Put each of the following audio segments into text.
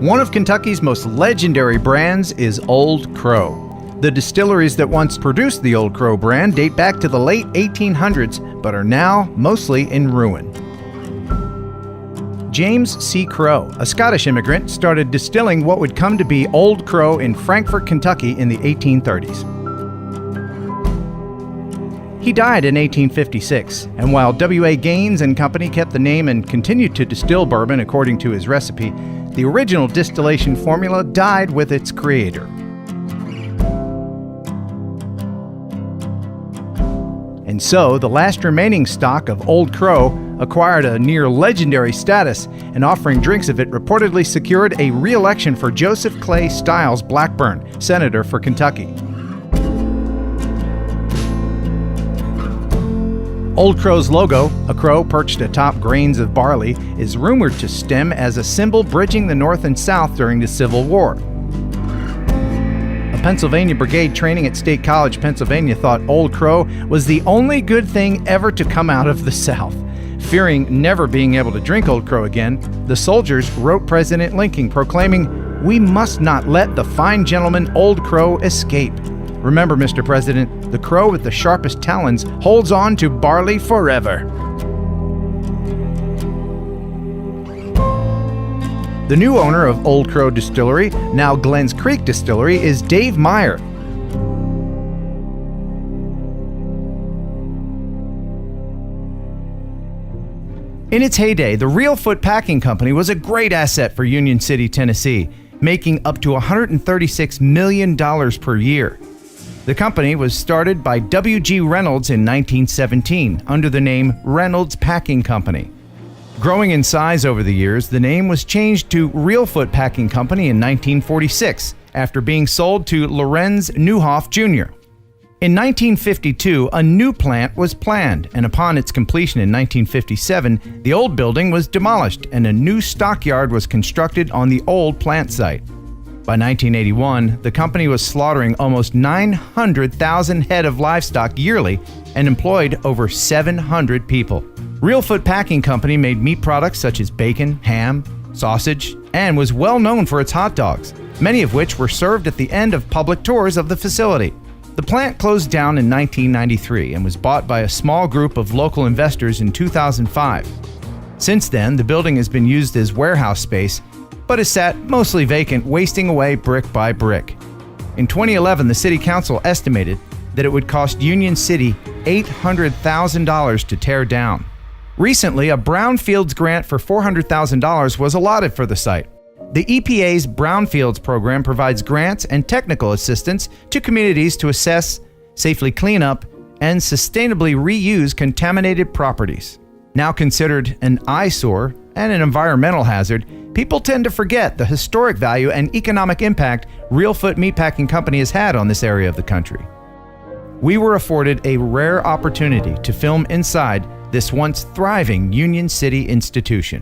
One of Kentucky's most legendary brands is Old Crow. The distilleries that once produced the Old Crow brand date back to the late 1800s, but are now mostly in ruin. James C. Crow, a Scottish immigrant, started distilling what would come to be Old Crow in Frankfort, Kentucky in the 1830s. He died in 1856, and while W.A. Gaines and Company kept the name and continued to distill bourbon according to his recipe, the original distillation formula died with its creator. And so, the last remaining stock of Old Crow acquired a near legendary status, and offering drinks of it reportedly secured a re-election for Joseph Clay Styles Blackburn, senator for Kentucky. Old Crow's logo, a crow perched atop grains of barley, is rumored to stem as a symbol bridging the North and South during the Civil War. A Pennsylvania brigade training at State College, Pennsylvania thought Old Crow was the only good thing ever to come out of the South. Fearing never being able to drink Old Crow again, the soldiers wrote President Lincoln proclaiming, "We must not let the fine gentleman Old Crow escape. Remember, Mr. President, the crow with the sharpest talons holds on to barley forever." The new owner of Old Crow Distillery, now Glens Creek Distillery, is Dave Meyer. In its heyday, the Reelfoot Packing Company was a great asset for Union City, Tennessee, making up to $136 million per year. The company was started by W.G. Reynolds in 1917 under the name Reynolds Packing Company. Growing in size over the years, the name was changed to Reelfoot Packing Company in 1946 after being sold to Lorenz Neuhoff Jr. In 1952, a new plant was planned, and upon its completion in 1957, the old building was demolished and a new stockyard was constructed on the old plant site. By 1981, the company was slaughtering almost 900,000 head of livestock yearly and employed over 700 people. Reelfoot Packing Company made meat products such as bacon, ham, sausage, and was well known for its hot dogs, many of which were served at the end of public tours of the facility. The plant closed down in 1993 and was bought by a small group of local investors in 2005. Since then, the building has been used as warehouse space, but has sat mostly vacant, wasting away brick by brick. In 2011, the City Council estimated that it would cost Union City $800,000 to tear down. Recently, a Brownfields grant for $400,000 was allotted for the site. The EPA's Brownfields program provides grants and technical assistance to communities to assess, safely clean up, and sustainably reuse contaminated properties. Now considered an eyesore and an environmental hazard, people tend to forget the historic value and economic impact Reelfoot Meatpacking Company has had on this area of the country. We were afforded a rare opportunity to film inside this once thriving Union City institution.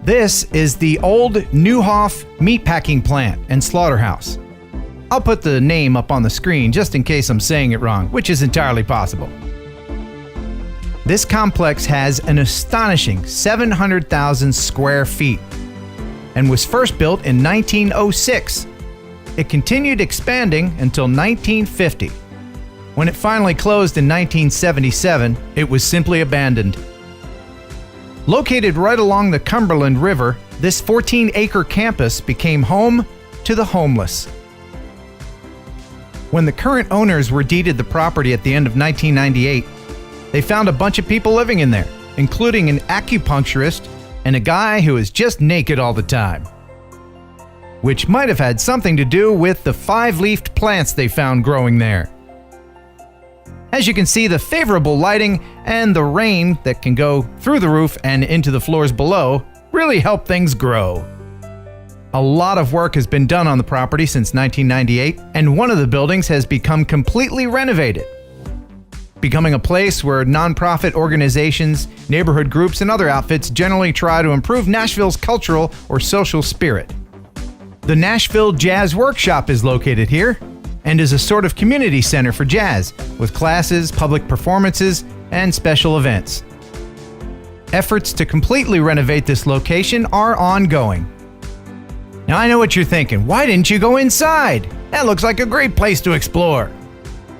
This is the old Neuhoff meatpacking plant and slaughterhouse. I'll put the name up on the screen just in case I'm saying it wrong, which is entirely possible. This complex has an astonishing 700,000 square feet. and was first built in 1906. It continued expanding until 1950. When it finally closed in 1977, it was simply abandoned. Located right along the Cumberland River, this 14-acre campus became home to the homeless. When the current owners were deeded the property at the end of 1998, they found a bunch of people living in there, including an acupuncturist and a guy who was just naked all the time. Which might have had something to do with the 5-leafed plants they found growing there. As you can see, the favorable lighting and the rain that can go through the roof and into the floors below really help things grow. A lot of work has been done on the property since 1998, and one of the buildings has become completely renovated, becoming a place where nonprofit organizations, neighborhood groups, and other outfits generally try to improve Nashville's cultural or social spirit. The Nashville Jazz Workshop is located here and is a sort of community center for jazz, with classes, public performances, and special events. Efforts to completely renovate this location are ongoing. Now I know what you're thinking, why didn't you go inside? That looks like a great place to explore.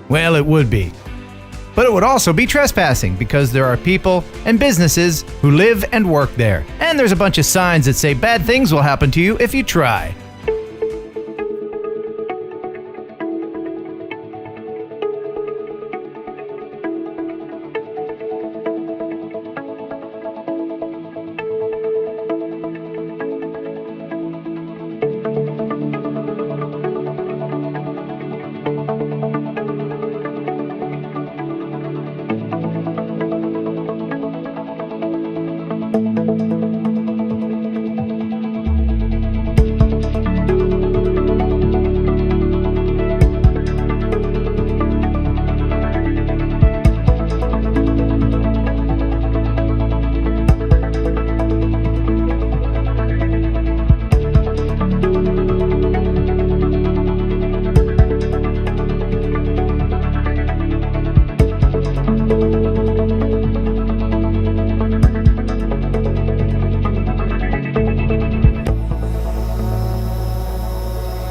Well, it would be. But it would also be trespassing because there are people and businesses who live and work there. And there's a bunch of signs that say bad things will happen to you if you try.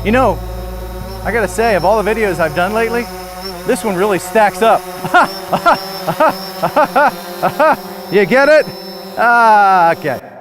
You know, I gotta say, of all the videos I've done lately, this one really stacks up. You get it? Okay.